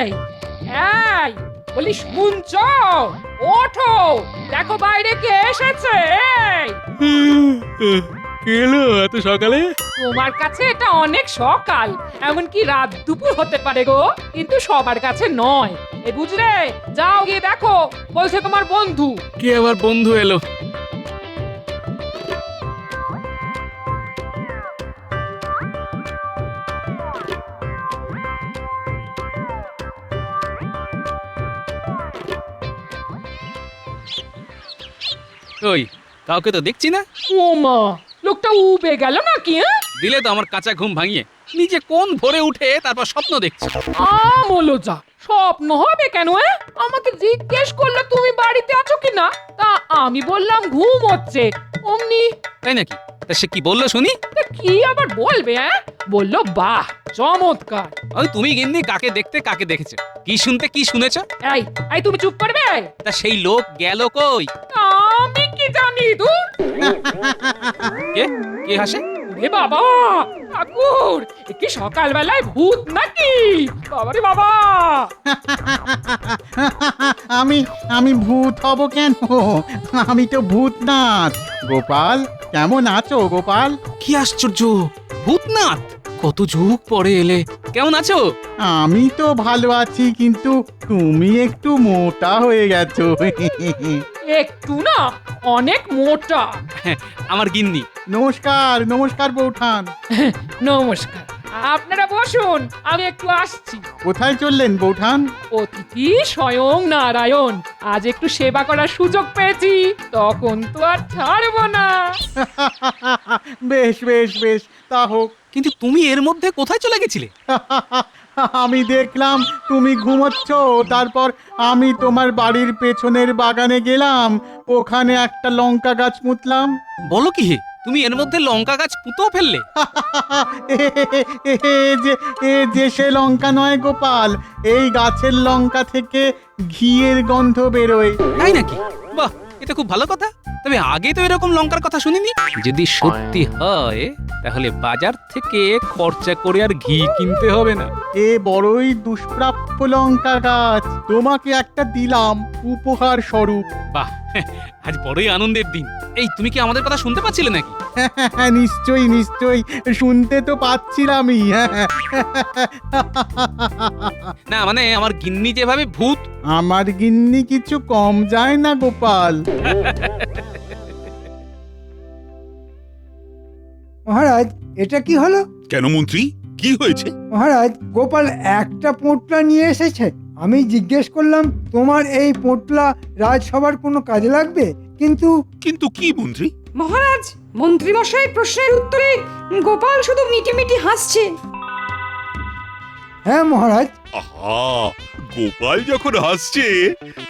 এই এই বলি শুনছ? ওঠো, দেখো বাইরে কে এসেছে। এই এলো এত সকালে? তোমার কাছে এটা অনেক সকাল, এমনকি রাত দুপুর হতে পারে গো, কিন্তু সবার কাছে নয়। এই বুঝলে, যাও গিয়ে দেখো, বলছে তোমার বন্ধু। কে আবার বন্ধু এলো? ওই কাউকে তো দেখছি না। ও মা, লোকটা উবে গেল নাকি? দিলে তো আমার কাঁচা ঘুম ভাঙিয়ে। নিজে কোন ভোরে উঠে তারপর স্বপ্ন দেখছি। আমলো যা, স্বপ্ন হবে কেন? আমাকে জিজ্ঞেস করলে তুমি বাড়িতে আছো কিনা, তা আমি বললাম ঘুম হচ্ছে। অমনি তাই নাকি? তা সে কি বললো শুনি? তা কি আবার বলবে? বললো বাহ চমৎকার। ওই তুমি গিন্নি কাকে দেখতে কাকে দেখেছো, কি শুনতে কি শুনেছো? এই এই তুমি চুপ করবে। তা সেই লোক গেল কই? আমি কি জানি? দূর। কে কে হাসে? ওরে বাবা, ঠাকুর, এ কি সকালবেলায় ভূত নাকি? বাবারে বাবা। আমি আমি ভূত হব কেন? আমি তো ভূতনাথ। গোপাল, কেমন আছো গোপাল? কি আশ্চর্য, ভূতনাথ! কত যুগ পরে এলে, কেমন আছো? আমি তো ভালো আছি, কিন্তু তুমি একটু মোটা হয়ে গেছো। একটু না, অনেক মোটা। আমার গিন্নি। নমস্কার নমস্কার বৌঠান। নমস্কার, আপনারা বসুন, আমি একটু আসছি। কোথায় চললেন বৌঠান? অতিথি স্বয়ং নারায়ণ, আজ একটু সেবা করার সুযোগ পেয়েছি, তখন তো আর ছাড়বো না। বেশ বেশ বেশ, তা হোক। কিন্তু তুমি এর মধ্যে কোথায় চলে গেছিলে? আমি দেখলাম তুমি ঘুমোচ্ছ, তারপর আমি তোমার বাড়ির পেছনের বাগানে গেলাম, ওখানে একটা লঙ্কা গাছ পুঁতলাম। বলো কি হে, তুমি এর মধ্যে লঙ্কা গাছ পুঁতেও ফেললে? এ যে সে লঙ্কা নয় গোপাল, এই গাছের লঙ্কা থেকে ঘিয়ের গন্ধ বেরোয়। তাই নাকি? বাহ, এটা খুব ভালো কথা। তবে আগে তো এরকম লঙ্কার কথা শুনিনি। যদি সত্যি হয় তাহলে বাজার থেকে খরচা করে আর ঘি কিনতে হবে না। এ বড়ই দুষ্প্রাপ্য লঙ্কা গাছ, তোমাকে একটা দিলাম উপহার স্বরূপ। বাহ, আজ বড়ই আনন্দের দিন। এই তুমি কি আমাদের কথা শুনতে পাচ্ছিলে নাকি? নিশ্চয়ই নিশ্চয়ই, শুনতে তো পাচ্ছিলামই। না মানে আমার গিন্নি যেভাবে ভূত। আমার গিন্নি কিছু কম যায় না গোপাল। মহারাজ, এটা কি হলো? কেন মন্ত্রী, কি হয়েছে? মহারাজ, গোপাল একটা পোঁটলা নিয়ে এসেছে। আমি জিজ্ঞেস করলাম তোমার এই পোঁটলা রাজসভার কোনো কাজে লাগবে, কিন্তু কিন্তু কি মন্ত্রী? মহারাজ, মন্ত্রীমশাই প্রশ্নের উত্তরে গোপাল শুধু মিটিমিটি হাসছে। হ্যাঁ মহারাজ। আহা, গোপাল যখন হাসছে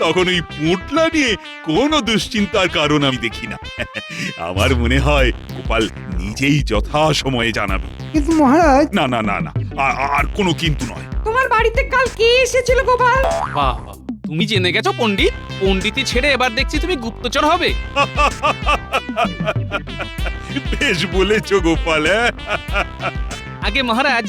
তখন ওই পোঁটলা নিয়ে কোনো দুশ্চিন্তার কারণ আমি দেখি না। আমার মনে হয় গোপাল নিজেই যথা সময়ে জানাবে। কিন্তু মহারাজ, না না না না, আর কোনো কিন্তু নয়। তোমার বাড়িতে কাল কে এসেছিল গোপাল? বাহ বাহ, তুমি জেনে গেছো পণ্ডিত। পণ্ডিতি ছেড়ে এবার দেখছি তুমি গুপ্তচর হবে। বেশ বলেছো গোপাল। আগে মহারাজ,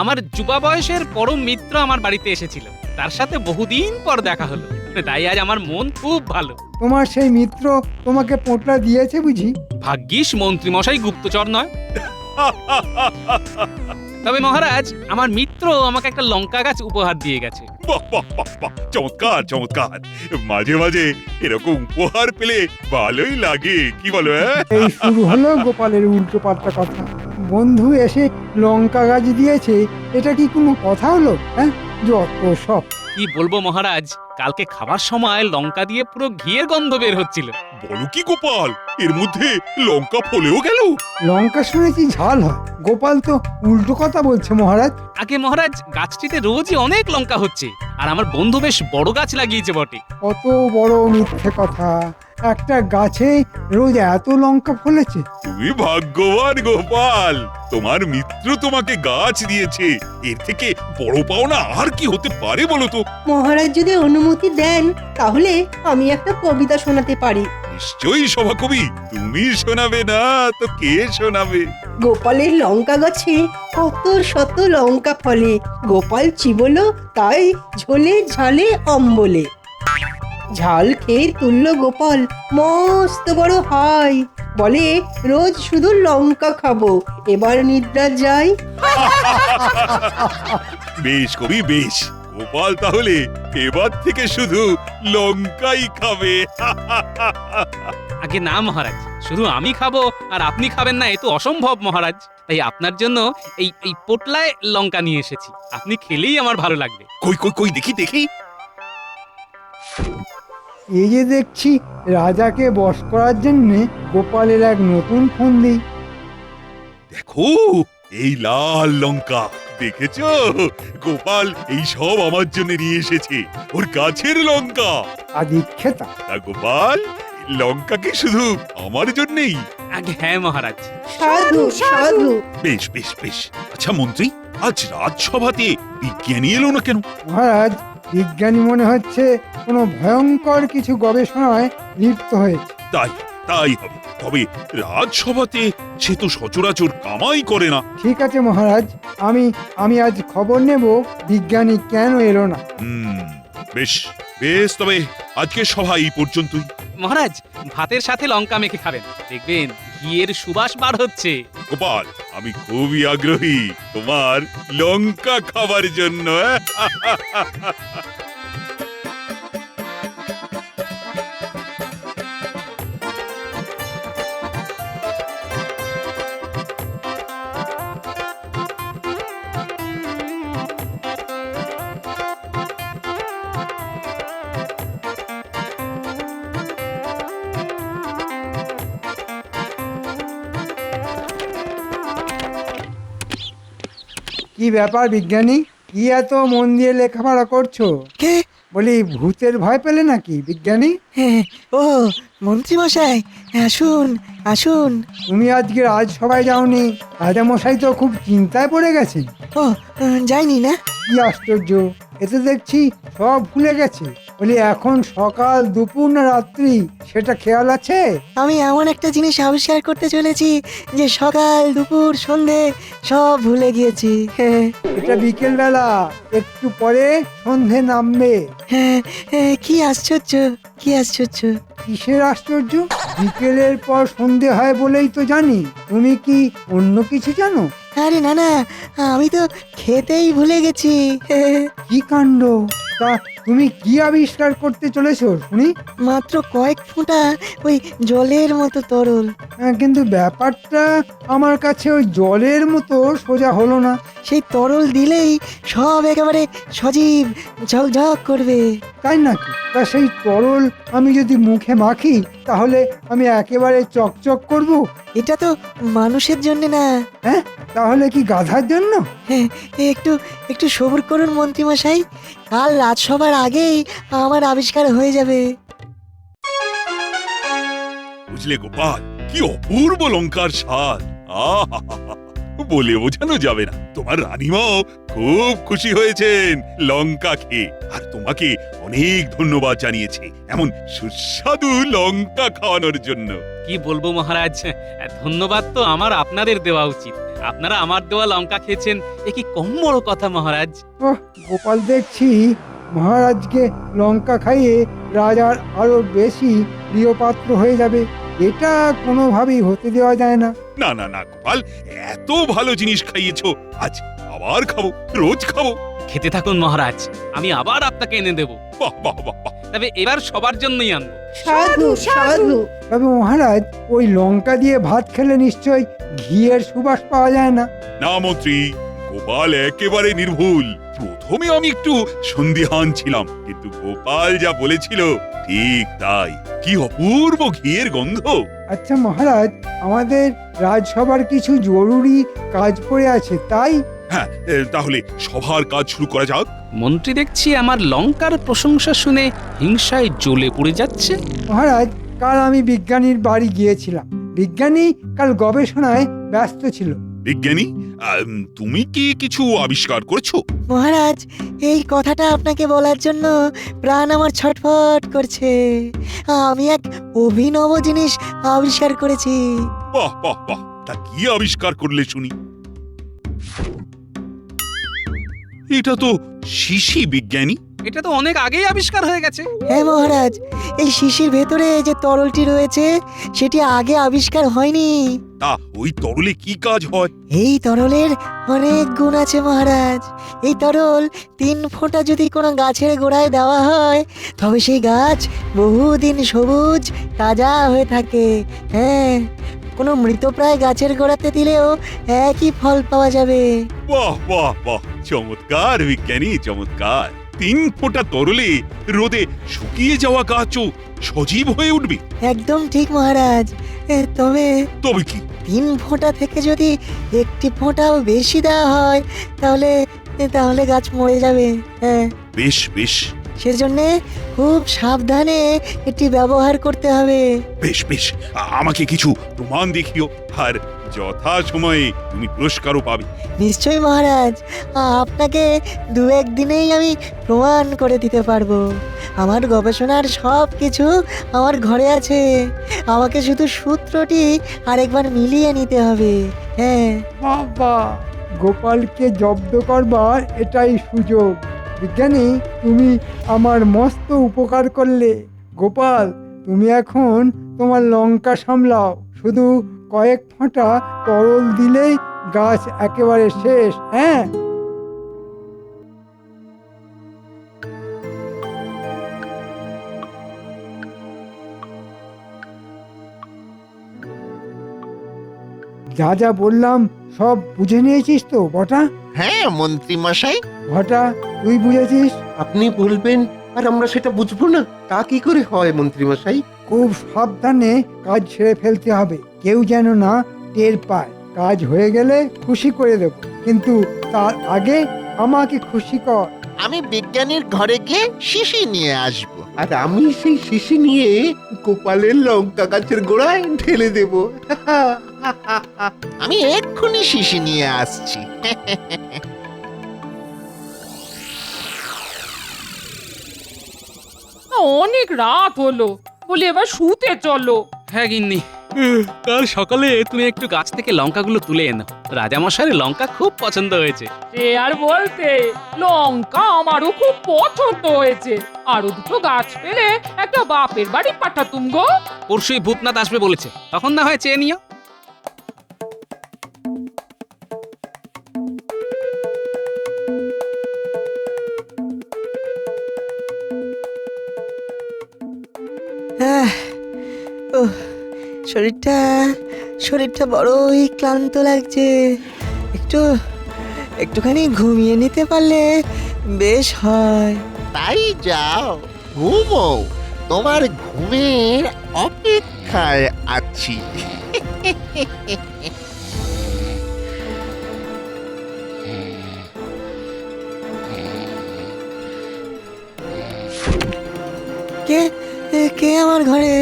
আমার যুবা বয়সের পরম মিত্র আমার বাড়িতে এসেছিল, তার সাথে বহুদিন পর দেখা হলো, তাই আজ আমার মন খুব ভালো। তোমার সেই মিত্র তোমাকে পোঁটলা দিয়েছে বুঝি? ভাগ্যিস মন্ত্রীমশাই গুপ্তচর নয়। তবে মহারাজ, আমার মিত্র আমাকে একটা লঙ্কা গাছ উপহার দিয়ে গেছে। বাহ বাহ বাহ বাহ, চমৎকার চমৎকার। মাঝে মাঝে এরকম উপহার পেলে ভালোই লাগে, কি বলো? এই শুরু হলো গোপালের উল্টো পাল্টা কথা। বন্ধু এসে লঙ্কা গাছ দিয়েছে, এটা কি কোনো কথা হলো? হ্যাঁ, যত সব। কি বলবো মহারাজ, কালকে খাবার সময় লঙ্কা দিয়ে পুরো ঘিয়ের গন্ধ বের হচ্ছিল। বলো কি গোপাল, এর মধ্যে লঙ্কা ফলেও গেল? লঙ্কা শুনেছি ঝাল হয়, গোপাল তো উল্টো কথা বলছে মহারাজ। আগে মহারাজ, গাছটিতে রোজই অনেক লঙ্কা হচ্ছে, আর আমার বন্ধু বেশ বড় গাছ লাগিয়েছে বটে। কত বড় মিথ্যে কথা! একটা গাছে রোজ এত লঙ্কা ফলেছে। তুমি ভাগ্যবান গোপাল, তোমার মিত্র তোমাকে গাছ দিয়েছে। এর থেকে বড় পাওনা আর কি হতে পারে বলো তো? মহারাজ যদি অনুমতি দেন তাহলে আমি একটা কবিতা শোনাতে পারি। নিশ্চয়ই সভাকবি, তুমি শোনাবে না তো কে শোনাবে? গোপালের লঙ্কা গাছে কত শত লঙ্কা ফলে, গোপাল চিবলো তাই ঝোলে ঝালে অম্বলে। ঝাল খেয়ে তুললো গোপাল মস্ত বড় হাই, বলে রোজ শুধু লঙ্কা খাবো, এবার নিদ্রা যাই। বেশ কবি বেশ, গোপাল তাহলে এবার থেকে শুধু লঙ্কাই খাবে। আগে না মহারাজ, শুধু আমি খাবো আর আপনি খাবেন না এ তো অসম্ভব মহারাজ। তাই আপনার জন্য এই এই পোটলায় লঙ্কা নিয়ে এসেছি, আপনি খেলেই আমার ভালো লাগবে। কই কই কই দেখি দেখি। এই যে দেখছি রাজাকে বশ করার জন্যে গোপালের এক নতুন ফন্দি। দেখো এই লাল লঙ্কা, দেখেছো? গোপাল এই সব আমার জন্য নিয়ে এসেছে, ওর গাছের লঙ্কা। আদিক্ষেতা তা গোপাল, লঙ্কা কি শুধু আমার জন্যই? আগে হ্যাঁ মহারাজ। সাধু সাধু। বেশ বেশ বেশ। আচ্ছা মন্ত্রী, আজ রাজসভাতে বিজ্ঞানী এলো না কেন? মহারাজ, বিজ্ঞানী মনে হচ্ছে কোনো ভয়ঙ্কর কিছু গবেষণায় লিপ্ত হয়েছে। তাই তাই হবে, তবে রাজসভাতে সে তো সচরাচর কামাই করে না। ঠিক আছে মহারাজ, আমি আজ খবর নেব বিজ্ঞানী কেন এলো না। বেশ বেশ, তবে আজকে সভা এই পর্যন্তই। মহারাজ, ভাতের সাথে লঙ্কা মেখে খাবেন, দেখবেন ঘিয়ের সুবাস বার হচ্ছে। গোপাল, আমি খুবই আগ্রহী তোমার লঙ্কা খাবার জন্য। কি ব্যাপার বিজ্ঞানী, কি এত মন দিয়ে লেখাপড়া করছো? কে? বলি ভূতের ভয় পেলে নাকি বিজ্ঞানী? হ্যাঁ, ও মন্ত্রী মশাই, আসুন আসুন। তুমি আজকে রাজসভায় যাওনি, রাজামশাই তো খুব চিন্তায় পড়ে গেছেন। ও যাইনি না। কি আশ্চর্য, এতে দেখছি সব ভুলে গেছে। বলি এখন সকাল দুপুর না রাত্রি সেটা খেয়াল আছে? আমি এমন একটা জিনিস আবিষ্কার করতে চলেছি যে সকাল দুপুর সন্ধে সব ভুলে গিয়েছি। হ্যাঁ এটা বিকেল বেলা, একটু পরে সন্ধে নামবে। হ্যাঁ, কি আশ্চর্য, কি আশ্চর্য। কিসের আশ্চর্য? বিকেলের পর সন্ধে হয় বলেই তো জানি, তুমি কি অন্য কিছু জানো? আরে না না, আমি তো খেতেই ভুলে গেছি। কি কাণ্ড! তা তুমি কি আবিষ্কার করতে চলেছো শুনি? মাত্র কয়েক ফোঁটা ওই জলের মতো তরল। কিন্তু ব্যাপারটা আমার কাছে ওই জলের মতো সোজা হলো না। সেই তরল দিলেই সব একেবারে সজীব ঝকঝক করবে। তাই নাকি? তা সেই তরল আমি যদি মুখে মাখি তাহলে আমি একেবারে চকচক করব? এটা তো মানুষের জন্য না। হ্যাঁ, তাহলে কি গাধার জন্য? হ্যাঁ, একটু একটু সবুর করুন মন্ত্রী মশাই, কাল রাজসভার আগেই আমার আবিষ্কার হয়ে যাবে। বুঝলে গোপাল, কি অপূর্ব লঙ্কার স্বাদ! আহা, বলে বোঝানো যাবে না। তোমার রানীমাও খুব খুশি হয়েছেন লঙ্কা খেয়ে, আর তোমাকে অনেক ধন্যবাদ জানিয়েছে এমন সুস্বাদু লঙ্কা খাওয়ানোর জন্য। কি বলবো মহারাজ, ধন্যবাদ তো আমার আপনাদের দেওয়া উচিত। আপনারা আমার দেওয়া লঙ্কা খেয়েছেন, এ কি কম বড় কথা মহারাজ। ওহ, গোপাল দেখছি মহারাজকে লঙ্কা খাইয়ে রাজার আরো বেশি প্রিয় পাত্র হয়ে যাবে। এটা কোনোভাবেই হতে দেওয়া যায় না। না না না গোপাল, এত ভালো জিনিস খাইয়েছো, আজ আবার খাবো, রোজ খাবো। খেতে থাকুন মহারাজ, আমি আবার আপনাকে এনে দেব। বাহ বাহ বাহ বাহ। তবে এবার সবার জন্যই আনবো। সাধু সাধু। তবে মহারাজ, ওই লঙ্কা দিয়ে ভাত খেলে নিশ্চয় ঘিয়ের সুবাস পাওয়া যায় না? না মন্ত্রী, গোপাল একেবারে নির্ভুল। প্রথমে আমি একটু সন্দিহান ছিলাম, কিন্তু গোপাল যা বলেছিল ঠিক তাই। কি অপূর্ব ঘিয়ের গন্ধ! আচ্ছা মহারাজ, আমাদের রাজসভার কিছু জরুরি কাজ পড়ে আছে, তাই? হ্যাঁ, তাহলে সভার কাজ শুরু করা যাক। মন্ত্রী দেখছি আমার লঙ্কার প্রশংসা শুনে হিংসায় জ্বলে পড়ে যাচ্ছে। মহারাজ, কাল আমি বিজ্ঞানীর বাড়ি গিয়েছিলাম। বিজ্ঞানী কাল গবেষণায় ব্যস্ত ছিল। বিজ্ঞানী, তুমি কি কিছু আবিষ্কার করেছো? মহারাজ, এই কথাটা আপনাকে বলার জন্য প্রাণ আমার ছটফট করছে। আমি এক অভিনব জিনিস আবিষ্কার করেছি। বাহ বাহ বাহ, তা কি আবিষ্কার করলে শুনি? এটা তো শিশি বিজ্ঞানী। এটা তো অনেক আগেই আবিষ্কার হয়ে গেছে। হ্যাঁ মহারাজ, এই শিশির ভেতরে যে তরলটি রয়েছে সেটি আগে আবিষ্কার হয়নি। তা ওই তরলে কি কাজ হয়? এই তরলের অনেক গুণ আছে মহারাজ। এই তরল 3 ফোঁটা যদি কোনো গাছের গোড়ায় দেওয়া হয় তবে সেই গাছ বহুদিন সবুজ তাজা হয়ে থাকে। হ্যাঁ, কোনো মৃতপ্রায় গাছের গোড়াতে দিলেও একই ফল পাওয়া যাবে। বাহ বাহ বাহ, চমৎকার বিজ্ঞানী, চমৎকার। 3 ফোঁটা তরলে রোদে শুকিয়ে যাওয়া গাছও সজীব হয়ে উঠবে। একদম ঠিক মহারাজ। তবে তবে কি? 3 ফোঁটা থেকে যদি 1টি ফোঁটাও বেশি দেওয়া হয় তাহলে তাহলে গাছ মরে যাবে। হ্যাঁ, বেশ বেশ সেজন্যে খুব সাবধানে এটি ব্যবহার করতে হবে। বেশ বেশ, আমাকে কিছু প্রমাণ দেখিও, আর যথা সময়ে তুমি পুরস্কারও পাবে। নিশ্চয়ই মহারাজ, আপনাকে 2-1 দিনেই আমি প্রমাণ করে দিতে পারবো। আমার গবেষণার সব কিছু আমার ঘরে আছে। আমাকে শুধু সূত্রটি আরেকবার মিলিয়ে নিতে হবে। হ্যাঁ, বাবা, গোপালকে জব্দ করবার এটাই সুযোগ। বিজ্ঞানী, তুমি আমার মস্ত উপকার করলে। গোপাল, তুমি এখন তোমার লঙ্কা সামলাও। শুধু কয়েক ফোঁটা তরল দিলেই গাছ একেবারে শেষ। হ্যাঁ, যা যা বললাম সব বুঝে নিয়েছিস তো বটা? হ্যাঁ মন্ত্রী মশাই, ঘটা, তুই বুঝেছিস? আপনি বলবেন আর আমরা সেটা বুঝবো না, তা কি করে হয় মন্ত্রী মশাই? খুব সাবধানে কাজ ছেড়ে ফেলতে হবে, কেউ যেন না টের পায়। কাজ হয়ে গেলে খুশি করে দেব, কিন্তু তার আগে আমাকে খুশি কর। আমি বিজ্ঞানীর ঘরে গিয়ে শিশি নিয়ে আসব। আর আমি সেই শিশি নিয়ে গোপালের লঙ্কা গাছের গোড়ায় ঢেলে দেব। আমি এক্ষুনি শিশি নিয়ে আসছি। অনেক রাত হলো, বলি এবার শুতে চলো। হ্যাঁ গিন্নি, কাল সকালে তুমি একটু গাছ থেকে লঙ্কাগুলো তুলে এনো। রাজামশাইয়ের লঙ্কা খুব পছন্দ হয়েছে। সে আর বলতে, লঙ্কা আমারও খুব পছন্দ হয়েছে। আরো দুটো গাছ পেলে একটা বাপের বাড়ি পাঠাতুম গো। পরশুই ভূতনাথ আসবে বলেছে, তখন না হয় চেয়ে নিও। ওহ, শরীরটা শরীরটা বড়ই ক্লান্ত লাগছে। একটুখানি ঘুমিয়ে নিতে পারলে বেশ হয়। তাই যাও, ঘুমো। তোমার ঘুমের অপেক্ষায় আছি। কে কে আমার ঘরে?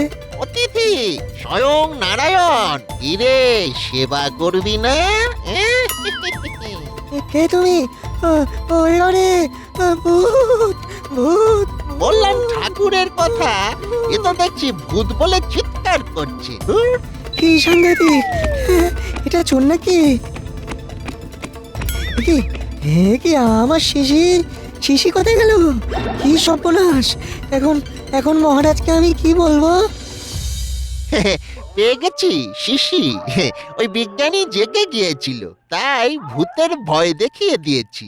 অতিথি স্বয়ং নারায়ণ। ইরে, সেবা করবি না? কে তুমি? ওরে ওরে, ভূত ভূত! বললাম ঠাকুরের কথা, এ তো দেখছি ভূত বলে চিৎকার করছে। ধুর, কি সাংঘাতিক! এটা চোর নাকি? কি কি আমার শিশি শিশি কোথায় গেল? কি সর্বনাশ! এখন মহারাজকে আমি কি বলবো? পেয়ে গেছি শিশি। ওই বিজ্ঞানী জেগে গিয়েছিল, তাই ভূতের ভয় দেখিয়ে দিয়েছি।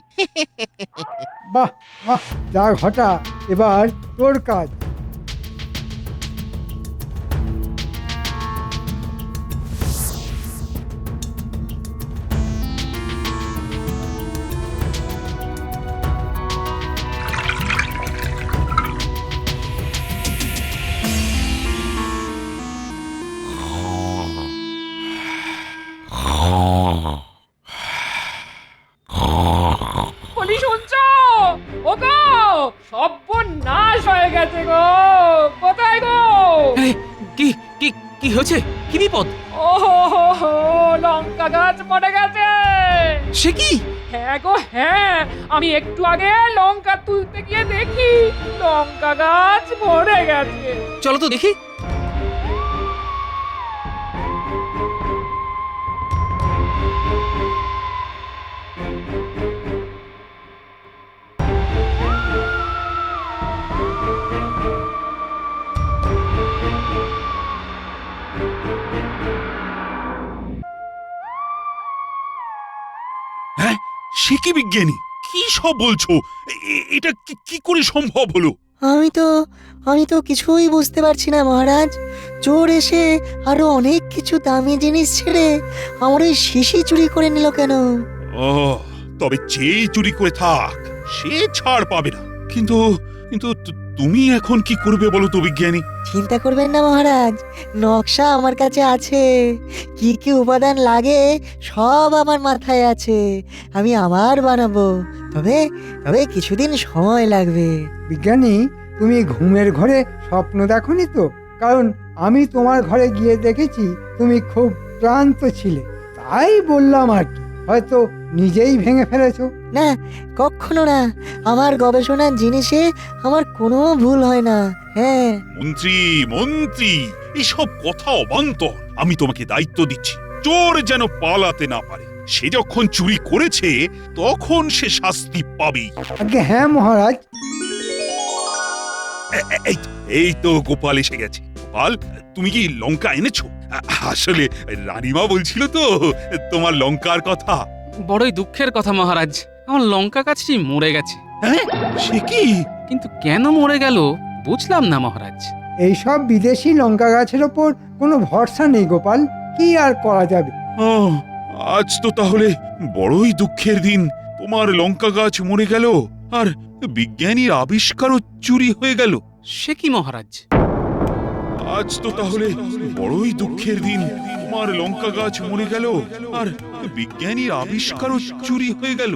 বাহ বাহ, যা ঘটা, এবার তোর কাজ। বলি শুনছো? ও গো, সর্বনাশ হয়ে গেছে গো। কোথায় গো? আরে, কি কি কি হয়েছে? কি বিপদ? ও লঙ্কা গাছ মরে গেছে। সে কি? হ্যাঁ গো হ্যাঁ, আমি একটু আগে লঙ্কা তুলতে গিয়ে দেখি লঙ্কা গাছ মরে গেছে। চলো তো দেখি। সে কি বিজ্ঞানী, কি সব বলছো? এটা কি করে সম্ভব হলো? আমি তো কিছুই বুঝতে পারছি না মহারাজ। চোর এসে আরো অনেক কিছু দামি জিনিস ছেড়ে আমার ওই শিশি চুরি করে নিল কেন? ও, তবে যেই চুরি করে থাক সে ছাড় পাবে না। কিন্তু কিন্তু তুমি এখন কি করবে বলো তো বিজ্ঞানী? চিন্তা করবেন না মহারাজ, নকশা আমার কাছে আছে। কি কি উপাদান লাগে সব আমার মাথায় আছে। আমি আবার বানাবো, তবে তবে কিছুদিন সময় লাগবে। বিজ্ঞানী, তুমি ঘুমের ঘরে স্বপ্ন দেখোনি তো? কারণ আমি তোমার ঘরে গিয়ে দেখেছি তুমি খুব ক্লান্ত ছিলে, তাই বললাম আর কি। হয়তো নিজেই ভেঙে ফেলেছো। না, কখনো না। আমার গবেষণার জিনিসে আমার কোনো ভুল হয় না। হ্যাঁ। মন্ত্রী মন্ত্রী, এসব কথা অবান্তর। আমি তোমাকে দায়িত্ব দিচ্ছি, চোর যেন পালাতে না পারে। সে যখন চুরি করেছে তখন সে শাস্তি পাবেই। আগে হ্যাঁ মহারাজ। এই তো গোপাল এসে গেছে। গোপাল, তুমি কি লঙ্কা এনেছো? আসলে রানীমা বলছিল তো তোমার লঙ্কার কথা। বড়ই দুঃখের কথা মহারাজ, আমার লঙ্কা গাছটি মরে গেছে। হ্যাঁ, সে কি? কিন্তু কেন মরে গেল বুঝলাম না মহারাজ। এইসব বিদেশি লঙ্কা গাছের ওপর কোনো ভরসা নেই গোপাল, কি আর করা যাবে। ও, আজ তো তাহলে বড়ই দুঃখের দিন। তোমার লঙ্কা গাছ মরে গেল, আর বিজ্ঞানীর আবিষ্কারও চুরি হয়ে গেল। সে কি মহারাজ? আজ তো তাহলে বড়ই দুঃখের দিন। তোমার লঙ্কা গাছ মরে গেল, আর বিজ্ঞানীর আবিষ্কারও চুরি হয়ে গেল।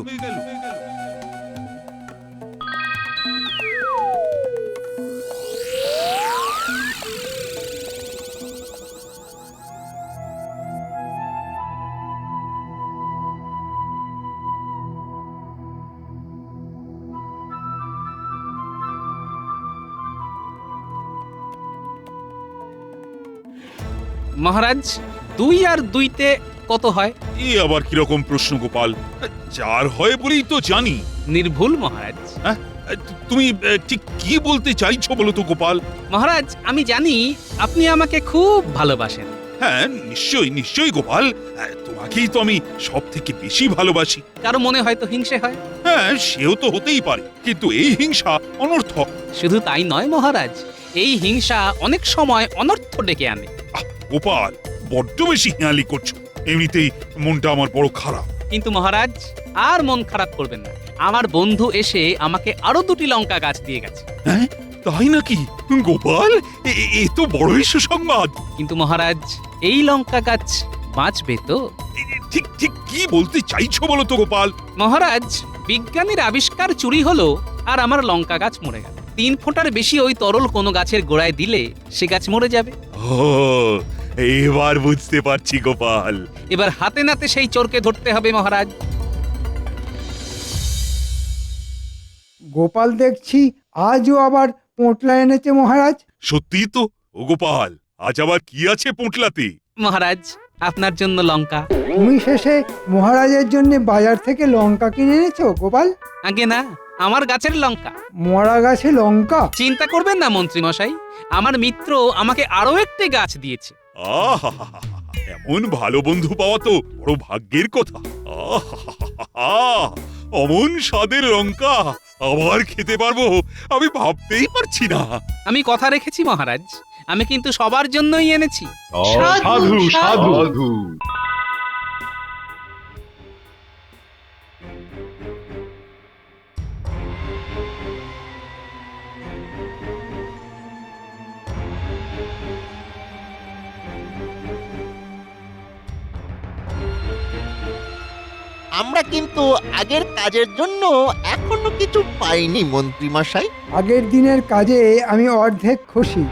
মহারাজ, 2 আর 2-তে কত হয়? এ আবার কিরকম প্রশ্ন গোপাল? 4 হয় বলেই তো জানি। নির্ভুল মহারাজ। তুমি ঠিক কি বলতে চাইছো বলো তো গোপাল? মহারাজ, আমি জানি আপনি আমাকে খুব ভালোবাসেন। হ্যাঁ, নিশ্চয়ই নিশ্চয়ই গোপাল, তোমাকেই তো আমি সব থেকে বেশি ভালোবাসি। কারো মনে হয়তো হিংসে হয়। হ্যাঁ, সেও তো হতেই পারে, কিন্তু এই হিংসা অনর্থক। শুধু তাই নয় মহারাজ, এই হিংসা অনেক সময় অনর্থ ডেকে আনে। গোপাল, বড্ড বেশি হেঁয়ালি করছো। এমনিতেই মনটা আমার বড় খারাপ। কিন্তু মহারাজ, আর মন খারাপ করবেন না। আমার বন্ধু এসে আমাকে আরো 2টি লঙ্কা গাছ দিয়ে গেছে। হ্যাঁ, তাই নাকি? গোপাল, এ তো বড়ই সুসংবাদ। কিন্তু মহারাজ, এই লঙ্কা গাছ বাঁচবে তো? ঠিক ঠিক কি বলতে চাইছো বলো তো গোপাল? মহারাজ, বিজ্ঞানীর আবিষ্কার চুরি হলো আর আমার লঙ্কা গাছ মরে গেল। 3 ফোঁটার বেশি ওই তরল কোনো গাছের গোড়ায় দিলে সে গাছ মরে যাবে। ও, এবার বুঝতে পারছি গোপাল। এবার হাতে নাতে সেই চোরকে ধরতে হবে মহারাজ। গোপাল দেখছি আজও আবার পোঁটলা এনেছে মহারাজ। সত্যি তো। ও গোপাল, আজ আবার কি আছে পোঁটলাতে? মহারাজ, আপনার জন্য লঙ্কা। তুমি শেষে মহারাজের জন্য বাজার থেকে লঙ্কা কিনে এনেছো গোপাল? আগে না, আমার গাছের লঙ্কা। মরা গাছে লঙ্কা? চিন্তা করবেন না মন্ত্রী মশাই, আমার মিত্র আমাকে আরো একটি গাছ দিয়েছে। আহা, এমন ভালো বন্ধু পাওয়া তো বড় ভাগ্যের কথা। আহা, অমন স্বাদের লঙ্কা আবার খেতে পারবো আমি ভাবতেই পারছি না। আমি কথা রেখেছি মহারাজ, আমি কিন্তু সবার জন্যই এনেছি। সাধু সাধু। আমরা কিন্তু আগের কাজের জন্য এখনো কিছু পাইনি মন্ত্রী মশাই। আগের দিনের কাজে আমি অর্ধেক খুশি,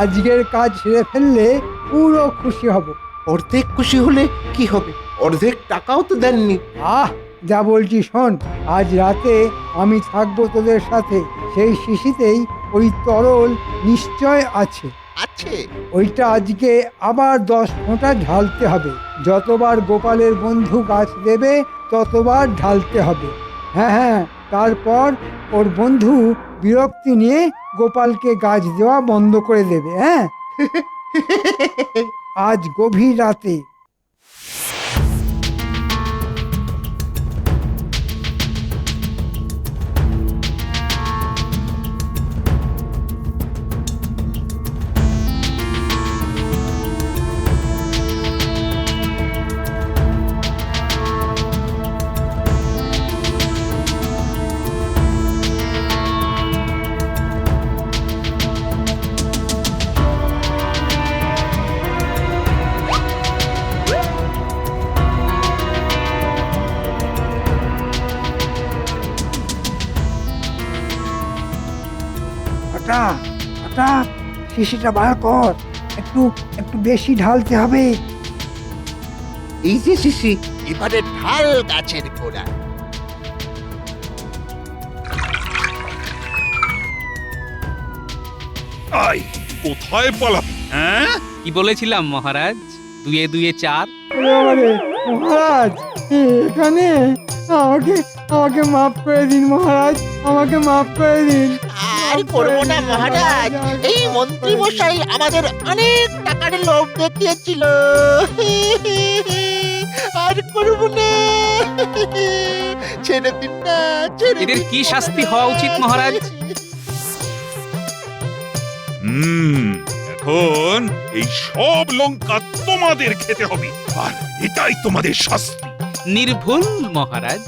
আজকের কাজ সেরে ফেললে পুরো খুশি হব। অর্ধেক খুশি হলে কি হবে? অর্ধেক টাকাও তো দেননি। আহ, যা বলছি শোন, আজ রাতে আমি থাকবো তোদের সাথে। সেই শিশিতেই ওই তরল নিশ্চয় আছে। আছে? ওইটা আজকে আবার 10 ফোঁটা ঢালতে হবে। যতবার গোপালের বন্ধু গাছ দেবে ততবার ঢালতে হবে। হ্যাঁ হ্যাঁ, তারপর ওর বন্ধু বিরক্তি নিয়ে গোপালকে গাছ দেওয়া বন্ধ করে দেবে। হ্যাঁ, আজ গভীর রাতে। ওটা ওটা শিশিটা বার কর, একটু একটু বেশি ঢালতে হবে। এই যে শিশি, এবারে ঢাল গাছের গোড়া। আই কোথায় পালাবি হ্যাঁ? কি বলেছিলাম মহারাজ, দুয়ে দুয়ে চার। ওরে বাবারে, মহারাজ এখানে আমাকে আমাকে মাফ করে দিন মহারাজ, আমাকে মাফ করে দিন। আর করবো না মহারাজ, এই মন্ত্রী মশাই আমাদের অনেক টাকার লোভ দেখিয়েছিল। আর করবো না, ছেড়ে দিন না, ছেড়ে এদের দিন কি মহারাজ। শাস্তি হওয়া উচিত মহারাজ? এখন এই সব লঙ্কা তোমাদের খেতে হবে, আর এটাই তোমাদের শাস্তি। নির্ভুল মহারাজ।